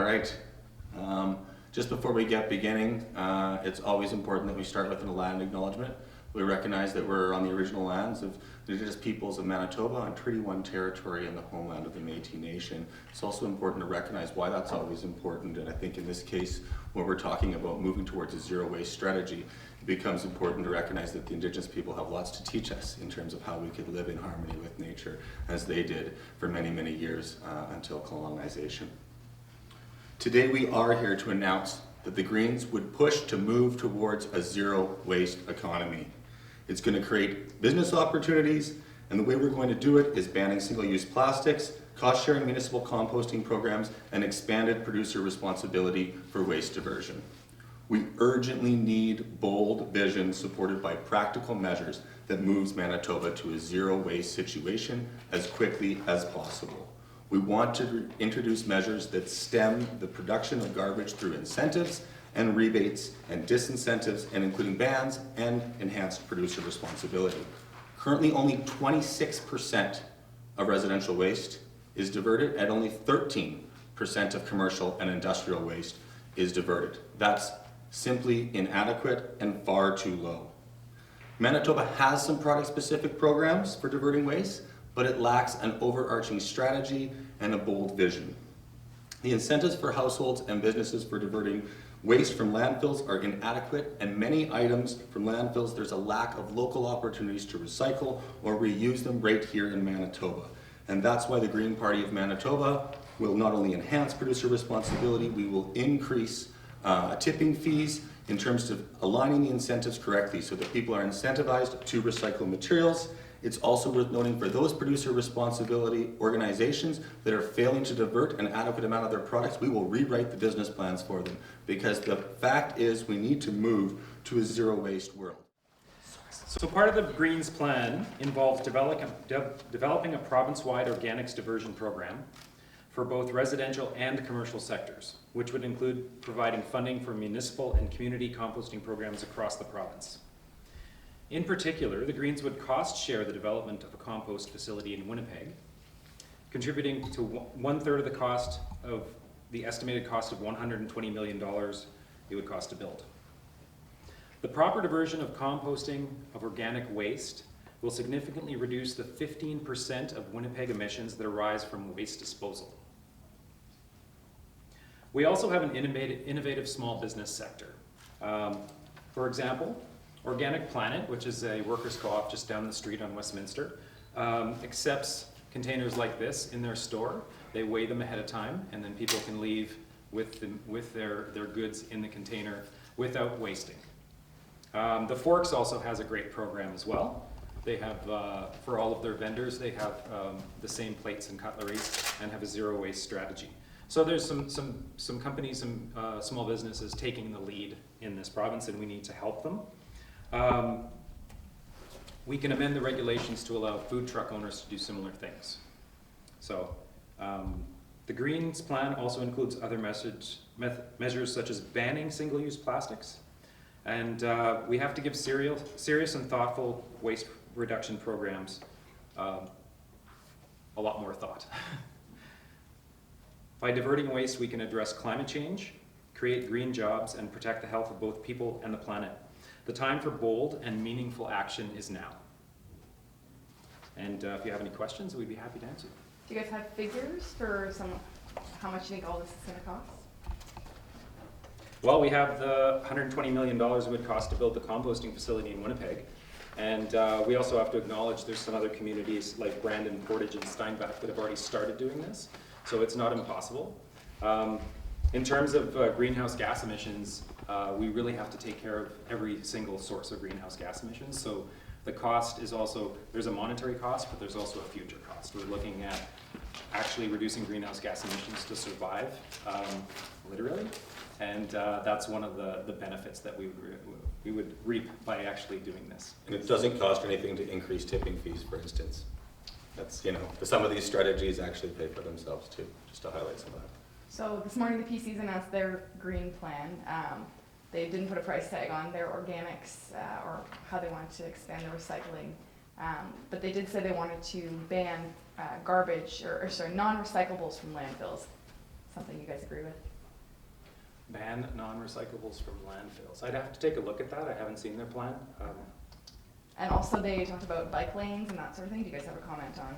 right. Just before we get beginning, it's always important that we start with a land acknowledgement. We recognize that we're on the original lands of the Indigenous peoples of Manitoba on Treaty 1 territory and the homeland of the Métis Nation. It's also important to recognize why that's always important, and I think in this case, when we're talking about moving towards a zero waste strategy, it becomes important to recognize that the Indigenous people have lots to teach us in terms of how we could live in harmony with nature as they did for many, many years until colonization. Today we are here to announce that the Greens would push to move towards a zero waste economy. It's going to create business opportunities, and the way we're going to do it is banning single-use plastics, cost-sharing municipal composting programs, and expanded producer responsibility for waste diversion. We urgently need bold vision supported by practical measures that moves Manitoba to a zero waste situation as quickly as possible. We want to introduce measures that stem the production of garbage through incentives and rebates and disincentives, and including bans and enhanced producer responsibility. Currently, only 26% of residential waste is diverted, and only 13% of commercial and industrial waste is diverted. That's simply inadequate and far too low. Manitoba has some product-specific programs for diverting waste, but it lacks an overarching strategy and a bold vision. The incentives for households and businesses for diverting waste from landfills are inadequate, and many items from landfills, there's a lack of local opportunities to recycle or reuse them right here in Manitoba. And that's why the Green Party of Manitoba will not only enhance producer responsibility, we will increase tipping fees in terms of aligning the incentives correctly so that people are incentivized to recycle materials. It's also worth noting for those producer responsibility organizations that are failing to divert an adequate amount of their products, we will rewrite the business plans for them, because the fact is we need to move to a zero waste world. So part of the Greens plan involves developing a province-wide organics diversion program for both residential and commercial sectors, which would include providing funding for municipal and community composting programs across the province. In particular, the Greens would cost share the development of a compost facility in Winnipeg, contributing to 1/3 of the cost of the estimated cost of $120 million it would cost to build. The proper diversion of composting of organic waste will significantly reduce the 15% of Winnipeg emissions that arise from waste disposal. We also have an innovative small business sector. For example, Organic Planet, which is a workers' co-op just down the street on Westminster, accepts containers like this in their store. They weigh them ahead of time, and then people can leave with their goods in the container without wasting. The Forks also has a great program as well. They have, for all of their vendors, they have the same plates and cutlery and have a zero waste strategy. So there's some companies, some small businesses taking the lead in this province, and we need to help them. We can amend the regulations to allow food truck owners to do similar things. So the Greens plan also includes other measures such as banning single-use plastics, and we have to give serious and thoughtful waste reduction programs a lot more thought. By diverting waste, we can address climate change, create green jobs, and protect the health of both people and the planet. The time for bold and meaningful action is now. And if you have any questions, we'd be happy to answer. Do you guys have figures for how much you think all this is going to cost? Well, we have the $120 million it would cost to build the composting facility in Winnipeg. And we also have to acknowledge there's some other communities like Brandon, Portage, and Steinbach that have already started doing this. So it's not impossible. In terms of greenhouse gas emissions, we really have to take care of every single source of greenhouse gas emissions. So the cost is also, there's a monetary cost, but there's also a future cost. We're looking at actually reducing greenhouse gas emissions to survive, literally. And that's one of the benefits that we would reap by actually doing this. And it doesn't cost anything to increase tipping fees, for instance. That's, some of these strategies actually pay for themselves too, just to highlight some of that. So this morning the PCs announced their green plan. They didn't put a price tag on their organics or how they wanted to expand the recycling. But they did say they wanted to ban garbage, or non-recyclables from landfills. Something you guys agree with? Ban non-recyclables from landfills. I'd have to take a look at that. I haven't seen their plan. And also they talked about bike lanes and that sort of thing. Do you guys have a comment on,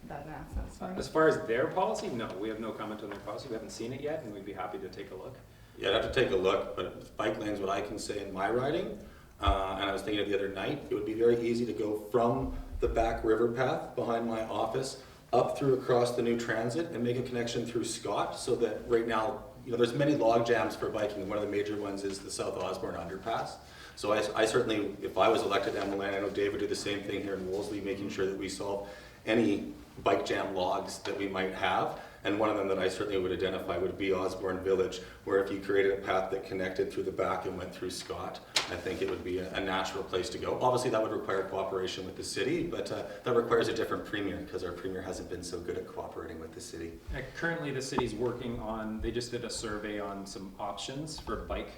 that announcement this morning? As far as their policy, no, we have no comment on their policy. We haven't seen it yet, and we'd be happy to take a look. Yeah, I'd have to take a look, but with bike lanes, what I can say in my riding, and I was thinking of the other night, it would be very easy to go from the back river path behind my office up through across the new transit and make a connection through Scott, so that right now, there's many log jams for biking, and one of the major ones is the South Osborne underpass. So I certainly, if I was elected MLA, I know David would do the same thing here in Wolseley, making sure that we solve any bike jam logs that we might have. And one of them that I certainly would identify would be Osborne Village, where if you created a path that connected through the back and went through Scott, I think it would be a natural place to go. Obviously that would require cooperation with the city, but that requires a different premier, because our premier hasn't been so good at cooperating with the city. Currently, the city's working on, they just did a survey on some options for bike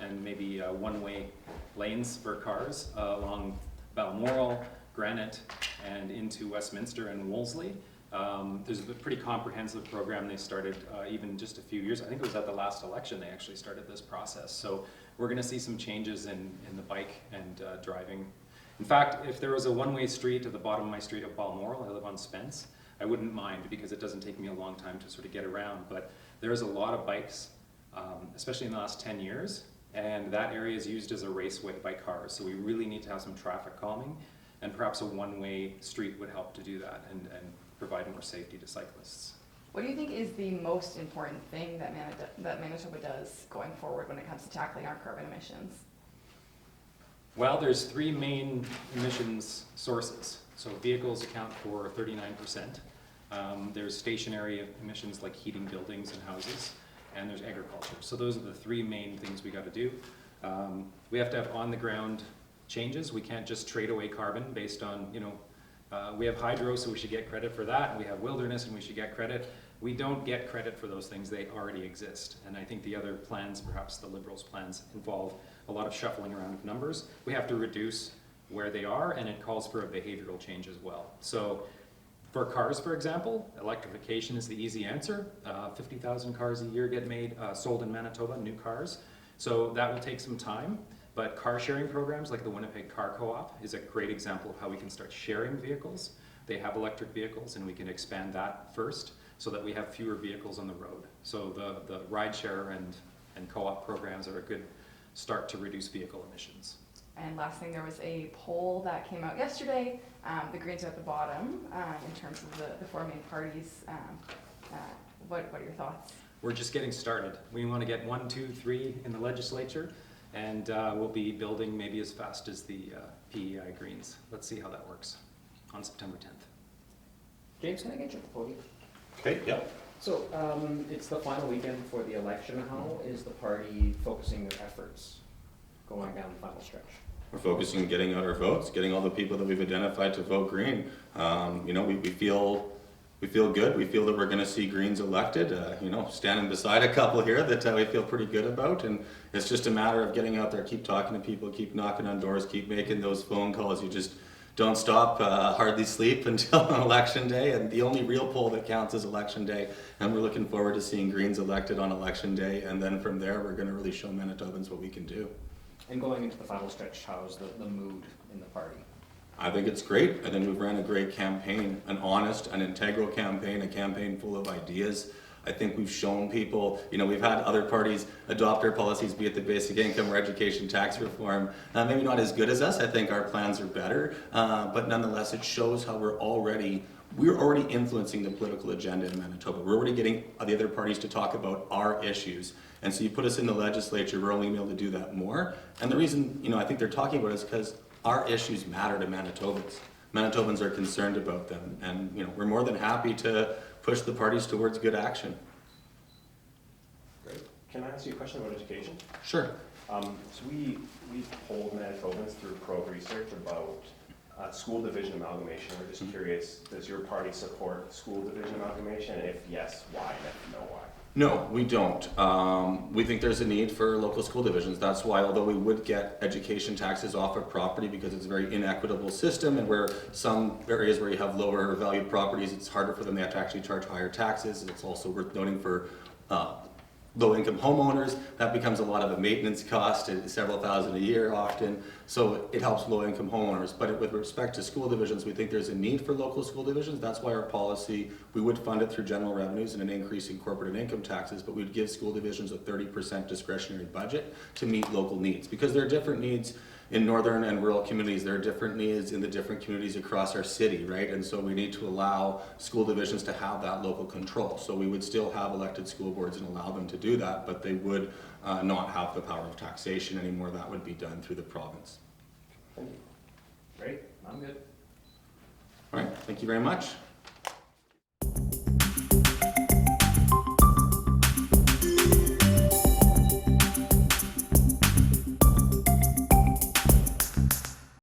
and maybe one-way lanes for cars along Balmoral, Granite, and into Westminster and Wolseley. There's a pretty comprehensive program they started even just a few years. I think it was at the last election they actually started this process. So we're going to see some changes in the bike and driving. In fact, if there was a one-way street at the bottom of my street of Balmoral, I live on Spence, I wouldn't mind, because it doesn't take me a long time to sort of get around. But there's a lot of bikes, especially in the last 10 years, and that area is used as a raceway by cars. So we really need to have some traffic calming, and perhaps a one-way street would help to do that and provide more safety to cyclists. What do you think is the most important thing that Manitoba does going forward when it comes to tackling our carbon emissions? Well, there's three main emissions sources. So vehicles account for 39%. There's stationary emissions like heating buildings and houses, and there's agriculture. So those are the three main things we got to do. We have to have on-the-ground changes. We can't just trade away carbon based on, we have hydro, so we should get credit for that. We have wilderness, and we should get credit. We don't get credit for those things. They already exist. And I think the other plans, perhaps the Liberals' plans, involve a lot of shuffling around of numbers. We have to reduce where they are, and it calls for a behavioral change as well. So for cars, for example, electrification is the easy answer. 50,000 cars a year get sold in Manitoba, new cars. So that will take some time. But car sharing programs like the Winnipeg Car Co-op is a great example of how we can start sharing vehicles. They have electric vehicles, and we can expand that first so that we have fewer vehicles on the road. So the rideshare and co-op programs are a good start to reduce vehicle emissions. And last thing, there was a poll that came out yesterday. The Greens are at the bottom in terms of the four main parties. What are your thoughts? We're just getting started. We want to get 1, 2, 3 in the legislature, and we'll be building maybe as fast as the PEI Greens. Let's see how that works on September 10th. James, can I get you at the podium? Okay, yeah. So it's the final weekend before the election. How is the party focusing their efforts going down the final stretch? We're focusing on getting out our votes, getting all the people that we've identified to vote Green. We feel good. We feel that we're going to see Greens elected. Standing beside a couple here that we feel pretty good about, and it's just a matter of getting out there, keep talking to people, keep knocking on doors, keep making those phone calls. You just don't stop, hardly sleep until election day, and the only real poll that counts is election day, and we're looking forward to seeing Greens elected on election day, and then from there we're going to really show Manitobans what we can do. And going into the final stretch, how's the mood in the party? I think it's great. I think we've ran a great campaign, an honest, an integral campaign, a campaign full of ideas. I think we've shown people, we've had other parties adopt our policies, be it the basic income or education tax reform, maybe not as good as us. I think our plans are better, but nonetheless, it shows how we're already influencing the political agenda in Manitoba. We're already getting the other parties to talk about our issues. And so you put us in the legislature, we're only able to do that more. And the reason, I think they're talking about it is because our issues matter to Manitobans. Manitobans are concerned about them. And, we're more than happy to push the parties towards good action. Great. Can I ask you a question about education? Sure. So we polled Manitobans through Probe Research about school division amalgamation. We're just curious, does your party support school division amalgamation? And if yes, why? And if no, why? No, we don't. We think there's a need for local school divisions. That's why, although we would get education taxes off of property because it's a very inequitable system, and where some areas where you have lower valued properties, it's harder for them, they have to actually charge higher taxes. It's also worth noting for low-income homeowners, that becomes a lot of a maintenance cost, several thousand a year often, so it helps low-income homeowners. But with respect to school divisions, we think there's a need for local school divisions. That's why our policy, we would fund it through general revenues and an increase in corporate and income taxes, but we'd give school divisions a 30% discretionary budget to meet local needs, because there are different needs in northern and rural communities. There are different needs in the different communities across our city, right? And so we need to allow school divisions to have that local control. So we would still have elected school boards and allow them to do that, but they would not have the power of taxation anymore. That would be done through the province. Great, I'm good. All right, thank you very much.